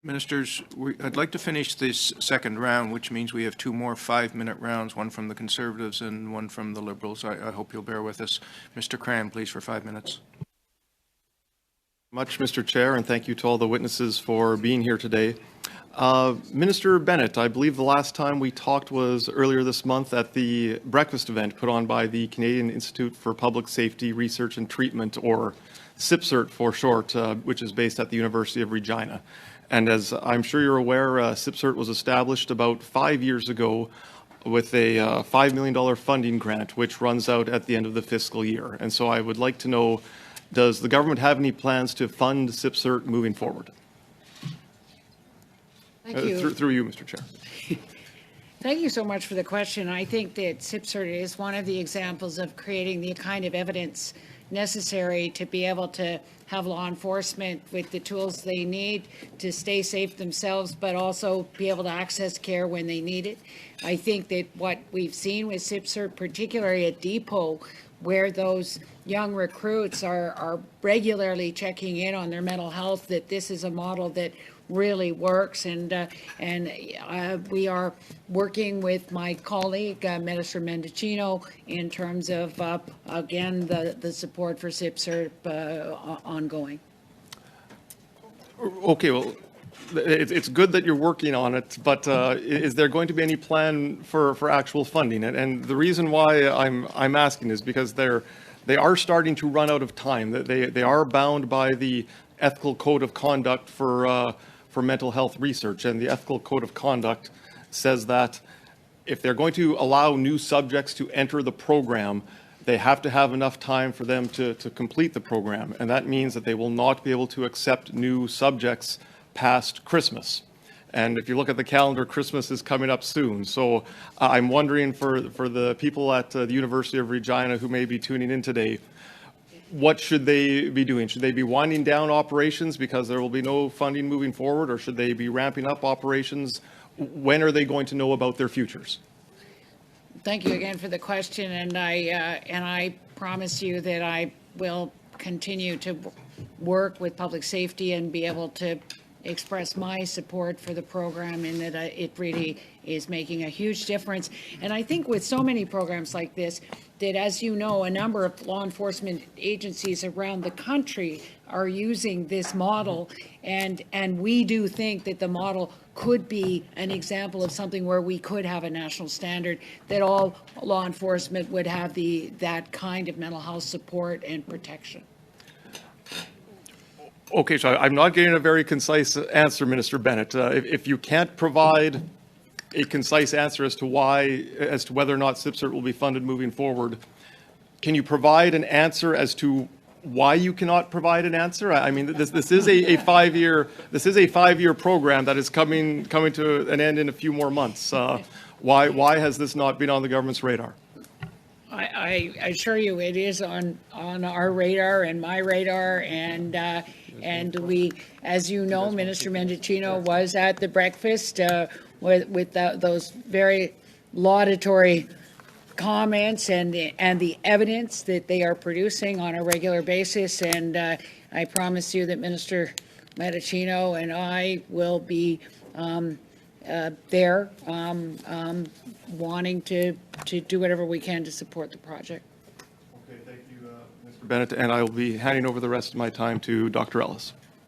Ministers, I'd like to finish this second round, which means we have two more 5-minute rounds, one from the Conservatives and one from the Liberals. I hope you'll bear with us. Mr. Cran, please, for 5 minutes. Much, Mr. Chair, and thank you to all the witnesses for being here today. Minister Bennett, I believe the last time we talked was earlier this month at the breakfast event put on by the Canadian Institute for Public Safety Research and Treatment, or CIPSRT for short, which is based at the University of Regina. And as I'm sure you're aware, CIPSRT was established about 5 years ago with a $5 million funding grant, which runs out at the end of the fiscal year. And so I would like to know, does the government have any plans to fund CIPSRT moving forward? Thank you. Through you, Mr. Chair. Thank you so much for the question. I think that CIPSRT is one of the examples of creating the kind of evidence necessary to be able to have law enforcement with the tools they need to stay safe themselves, but also be able to access care when they need it. I think that what we've seen with CIPSRT, particularly at Depot, where those young recruits are regularly checking in on their mental health, that this is a model that really works, and we are working with my colleague, Minister Mendicino, in terms of, again, the support for CIPSRT ongoing. Okay, well, it's good that you're working on it, but is there going to be any plan for actual funding? And the reason why I'm asking is because they are starting to run out of time. They are bound by the ethical code of conduct for mental health research, and the ethical code of conduct says that if they're going to allow new subjects to enter the program, they have to have enough time for them to complete the program, and that means that they will not be able to accept new subjects past Christmas. And if you look at the calendar, Christmas is coming up soon. So I'm wondering for the people at the University of Regina who may be tuning in today, what should they be doing? Should they be winding down operations because there will be no funding moving forward, or should they be ramping up operations? When are they going to know about their futures? Thank you again for the question, and I promise you that I will continue to work with public safety and be able to express my support for the program, and that it really is making a huge difference. And I think with so many programs like this, that, as you know, a number of law enforcement agencies around the country are using this model, and we do think that the model could be an example of something where we could have a national standard, that all law enforcement would have that kind of mental health support and protection. Okay, so I'm not getting a very concise answer, Minister Bennett. If you can't provide a concise answer as to whether or not CIPSRT will be funded moving forward, can you provide an answer as to why you cannot provide an answer? I mean, this is a 5-year program that is coming to an end in a few more months. Why has this not been on the government's radar? I assure you, it is on our radar and my radar, and we, as you know, Minister Mendicino was at the breakfast with those very laudatory comments and the evidence that they are producing on a regular basis. And I promise you that Minister Mendicino and I will be there wanting to do whatever we can to support the project. Okay, thank you, Mr. Bennett, and I will be handing over the rest of my time to Dr. Ellis.